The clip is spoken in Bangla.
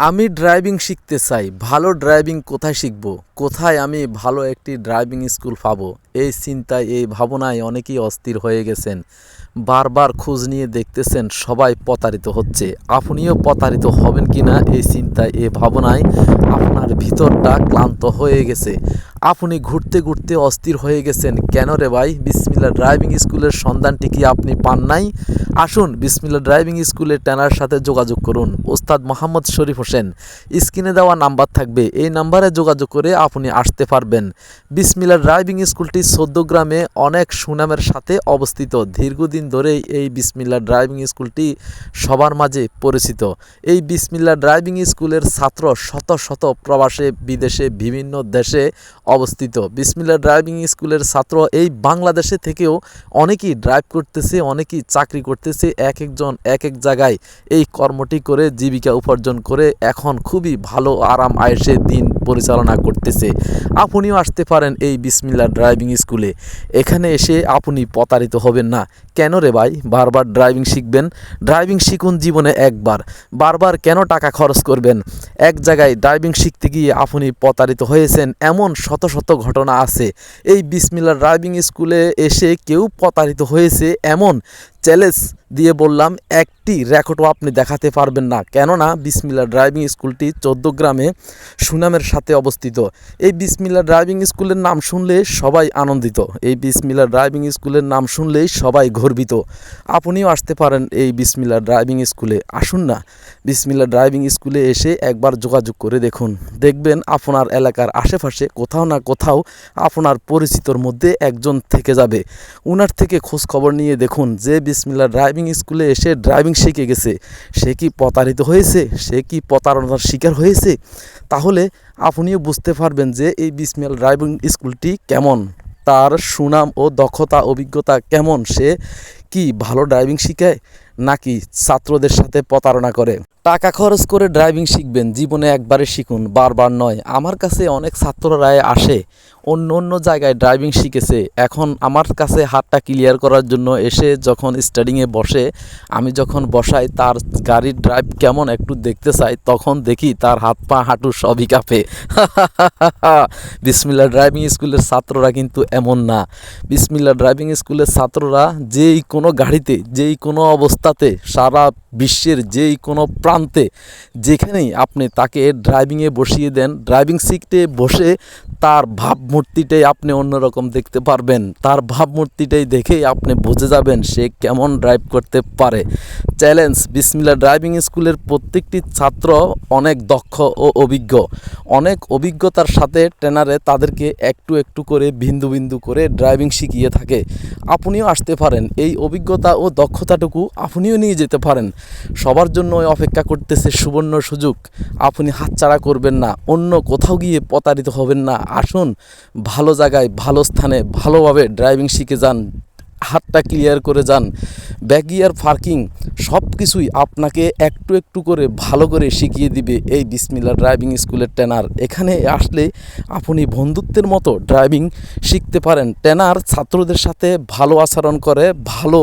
আমি ড্রাইভিং শিখতে চাই, ভালো ড্রাইভিং কোথায় শিখব? কোথায় আমি ভালো একটি ড্রাইভিং স্কুল পাবো? এই চিন্তায়, এই ভাবনায় অনেকেই অস্থির হয়ে গেছেন। বারবার খোঁজ নিয়ে দেখতেছেন সবাই প্রতারিত হচ্ছে। আপনিও প্রতারিত হবেন কিনা এই চিন্তায়, এই ভাবনায় আপনার ভিতরটা ক্লান্ত হয়ে গেছে। আপনি ঘুরতে ঘুরতে অস্থির হয়ে গেছেন। কেন রে ভাই? বিসমিল্লাহ ড্রাইভিং স্কুলের সন্ধানটি কি আপনি পান নাই? আসুন বিসমিল্লাহ ড্রাইভিং স্কুলের ট্রেনার সাথে যোগাযোগ করুন। ওস্তাদ মোহাম্মদ শরীফ হোসেন, স্ক্রিনে দেওয়া নাম্বার থাকবে, এই নাম্বারে যোগাযোগ করে আপনি আসতে পারবেন। বিসমিল্লাহ ড্রাইভিং স্কুলটি চৌদ্দগ্রামে অনেক সুনামের সাথে অবস্থিত। দীর্ঘদিন ধরেই এই বিসমিল্লাহ ড্রাইভিং স্কুলটি সবার মাঝে পরিচিত। এই বিসমিল্লাহ ড্রাইভিং স্কুলের ছাত্র শত শত প্রবাসে, বিদেশে, বিভিন্ন দেশে অবস্থিত। বিসমিল্লাহ ড্রাইভিং স্কুলের ছাত্র এই বাংলাদেশে থেকেও অনেকেই ড্রাইভ করতেছে, অনেকেই চাকরি করতেছে। এক একজন এক এক জায়গায় এই কর্মটি করে জীবিকা উপার্জন করে এখন খুবই ভালো আরাম আয়েশে দিন পরিচালনা করতেছে। আপনিও আসতে পারেন এই বিসমিল্লাহ ড্রাইভিং স্কুলে। এখানে এসে আপনি প্রতারিত হবেন না। কেন রে ভাই বারবার ড্রাইভিং শিখবেন? ড্রাইভিং শিখুন জীবনে একবার, বারবার কেন টাকা খরচ করবেন? এক জায়গায় ড্রাইভিং শিখতে গিয়ে আপনি প্রতারিত হয়েছেন, এমন শত শত ঘটনা আছে। এই বিসমিল্লাহ ড্রাইভিং স্কুলে এসে কেউ প্রতারিত হয়েছে এমন চ্যালেঞ্জ দিয়ে বললাম, একটি রেকর্ডও আপনি দেখাতে পারবেন না। কেননা বিসমিল্লাহ ড্রাইভিং স্কুলটি চৌদ্দগ্রামে সুনামের সাথে অবস্থিত। এই বিসমিল্লাহ ড্রাইভিং স্কুলের নাম শুনলে সবাই আনন্দিত, এই বিসমিল্লাহ ড্রাইভিং স্কুলের নাম শুনলেই সবাই গর্বিত। আপনিও আসতে পারেন এই বিসমিল্লাহ ড্রাইভিং স্কুলে। আসুন না বিসমিল্লাহ ড্রাইভিং স্কুলে এসে একবার যোগাযোগ করে দেখুন। দেখবেন আপনার এলাকার আশেপাশে কোথাও না কোথাও আপনার পরিচিতর মধ্যে একজন থেকে যাবে। ওনার থেকে খোঁজ খবর নিয়ে দেখুন যে বিসমিল্লাহ ড্রাইভিং স্কুলে এসে ড্রাইভিং শিখে গেছে, সে কি প্রতারিত হয়েছে? সে কি প্রতারণার শিকার হয়েছে? তাহলে আপনিও বুঝতে পারবেন যে এই বিসমিল্লাহ ড্রাইভিং স্কুলটি কেমন, তার সুনাম ও দক্ষতা অভিজ্ঞতা কেমন। সে কি ভালো ড্রাইভিং শিখায় নাকি ছাত্রদের সাথে প্রতারণা করে? টাকা খরচ করে ড্রাইভিং শিখবেন, জীবনে একবারে শিখুন, বারবার নয়। আমার কাছে অনেক ছাত্ররাই আসে অন্য অন্য জায়গায় ড্রাইভিং শিখেছে, এখন আমার কাছে হাতটা ক্লিয়ার করার জন্য এসে যখন স্টার্টিংয়ে বসে, আমি যখন বসাই তার গাড়ির ড্রাইভ কেমন একটু দেখতে চাই, তখন দেখি তার হাত পা হাঁটু সবই কাঁপে। বিসমিল্লাহ ড্রাইভিং স্কুলের ছাত্ররা কিন্তু এমন না। বিসমিল্লাহ ড্রাইভিং স্কুলের ছাত্ররা যেই কোনো গাড়িতে, যেই কোনো অবস্থাতে, সারা বিশ্বের যেই কোনো প্রান্তে যেখানেই আপনি তাকে ড্রাইভিংয়ে বসিয়ে দেন, ড্রাইভিং সিটে বসে তার ভাবমূর্তিটাই আপনি অন্যরকম দেখতে পারবেন। তার ভাবমূর্তিটাই দেখেই আপনি বুঝে যাবেন সে কেমন ড্রাইভ করতে পারে। চ্যালেঞ্জ, বিসমিল্লাহ ড্রাইভিং স্কুলের প্রত্যেকটি ছাত্র অনেক দক্ষ ও অভিজ্ঞ। অনেক অভিজ্ঞতার সাথে ট্রেনারে তাদেরকে একটু একটু করে, বিন্দু বিন্দু করে ড্রাইভিং শিখিয়ে থাকে। আপনিও আসতে পারেন, এই অভিজ্ঞতা ও দক্ষতাটুকু আপনিও নিয়ে যেতে পারেন। সবার জন্য অপেক্ষা করতেছে সুবর্ণ সুযোগ। আপনি হাতছাড়া করবেন না, অন্য কোথাও গিয়ে প্রতারিত হবেন না। আসুন ভালো জায়গায়, ভালো স্থানে ভালোভাবে ড্রাইভিং শিখে যান, হাতটা ক্লিয়ার করে যান। ব্যাকগিয়ার, পার্কিং সব কিছুই আপনাকে একটু একটু করে ভালো করে শিখিয়ে দিবে এই বিসমিল্লাহ ড্রাইভিং স্কুলের ট্রেনার। এখানে আসলে আপনি বন্ধুত্বের মতো ড্রাইভিং শিখতে পারেন। ট্রেনার ছাত্রদের সাথে ভালো আচরণ করে, ভালো